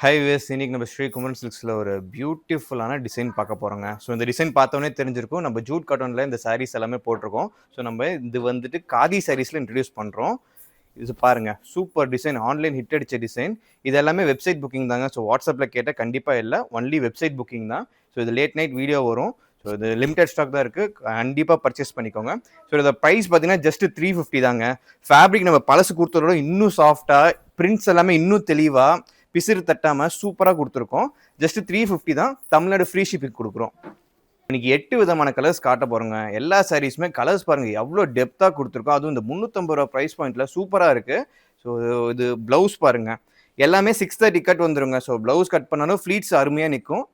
High ways இன்னைக்கு நம்ம ஸ்ரீ குமரன் சில்க்ஸில் ஒரு பியூட்டிஃபுல்லான டிசைன் பார்க்க போகிறோங்க. ஸோ இந்த டிசைன் பார்த்தோன்னே தெரிஞ்சிருக்கும், நம்ம ஜூட் காட்டனில் இந்த சாரீஸ் எல்லாமே போட்டிருக்கோம். ஸோ நம்ம இது வந்துட்டு காதி சாரீஸில் இன்ட்ரடியூஸ் பண்ணுறோம். இது பாருங்கள், சூப்பர் டிசைன், ஆன்லைன் ஹிட் அடித்த டிசைன். இது எல்லாமே வெப்சைட் புக்கிங் தாங்க. ஸோ வாட்ஸ்அப்பில் கேட்டால் கண்டிப்பாக இல்லை, ஒன்லி வெப்சைட் புக்கிங் தான். ஸோ இது லேட் நைட் வீடியோ வரும். ஸோ இது லிமிடெட் ஸ்டாக் தான் இருக்குது, கண்டிப்பாக பர்ச்சேஸ் பண்ணிக்கோங்க. ஸோ இதோட ப்ரைஸ் பார்த்தீங்கன்னா ஜஸ்ட் 350 தாங்க. ஃபேப்ரிக் நம்ம பழசு கொடுத்ததோட இன்னும் சாஃப்டாக, பிரிண்ட்ஸ் எல்லாமே இன்னும் தெளிவாக, பிசிறு தட்டாமல் சூப்பராக கொடுத்துருக்கோம். ஜஸ்ட் 350 தான். தமிழ்நாடு ஃப்ரீ ஷிப்பிங் கொடுக்குறோம். இன்னைக்கு 8 விதமான கலர்ஸ் காட்ட போகிறோங்க. எல்லா சாரீஸுமே கலர்ஸ் பாருங்கள் எவ்வளோ டெப்த்தாக கொடுத்துருக்கோம். அதுவும் இந்த 350 ரூபா ப்ரைஸ் பாயிண்ட்டில் சூப்பராக இருக்குது. ஸோ இது ப்ளவுஸ் பாருங்கள், எல்லாமே 630 கட் வந்துருங்க. ஸோ ப்ளவுஸ் கட் பண்ணாலும் ஃப்ளீட்ஸ் அருமையாக நிற்கும்.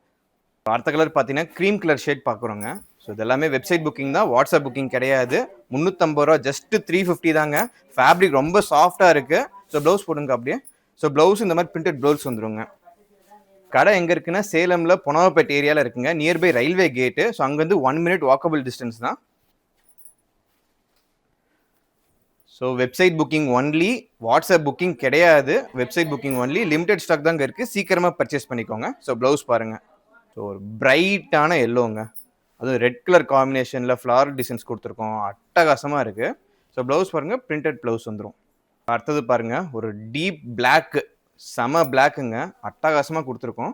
அடுத்த கலர் பார்த்தீங்கன்னா க்ரீம் கலர் ஷேட் பார்க்குறோங்க. ஸோ இது எல்லாமே வெப்சைட் புக்கிங் தான், வாட்ஸ்அப் புக்கிங் கிடையாது. 350 ரூபா, ஜஸ்ட் 350 தாங்க. ஃபேப்ரிக் ரொம்ப சாஃப்டாக இருக்குது. ஸோ ப்ளவுஸ் போடுங்க அப்படியே. ஸோ ப்ளவுஸ் இந்த மாதிரி பிரிண்டட் ப்ளவுஸ் வந்துருங்க. கடை எங்கே இருக்குன்னா சேலமில் பொனவப்பேட் ஏரியாவில் இருக்குங்க, நியர்பை ரயில்வே கேட்டு. ஸோ அங்கேருந்து 1 minute வாக்கபிள் டிஸ்டன்ஸ் தான். So website booking only, WhatsApp booking கிடையாது. Website booking only, limited stock தாங்க இருக்குது, சீக்கிரமாக பர்ச்சேஸ் பண்ணிக்கோங்க. ஸோ ப்ளவுஸ் பாருங்கள், ஸோ ஒரு பிரைட்டான எல்லோங்க, அதுவும் ரெட் கலர் காம்பினேஷனில் ஃப்ளாரல் டிசைன்ஸ் கொடுத்துருக்கோம், அட்டகாசமாக இருக்குது. ஸோ ப்ளவுஸ் பாருங்கள், பிரிண்டட் ப்ளவுஸ் வந்துடும். அடுத்தது பாருங்கள், ஒரு டீப் பிளாக்கு, செம பிளாக்குங்க, அட்டகாசமாக கொடுத்துருக்கோம்.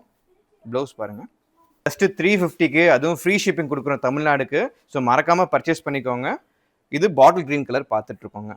ப்ளவுஸ் பாருங்கள், ஜஸ்ட்டு 350க்கு, அதுவும் ஃப்ரீ ஷிப்பிங் கொடுக்குறோம் தமிழ்நாடுக்கு. ஸோ மறக்காமல் பர்ச்சேஸ் பண்ணிக்கோங்க. இது பாட்டில் க்ரீன் கலர் பார்த்துட்ருக்கோங்க.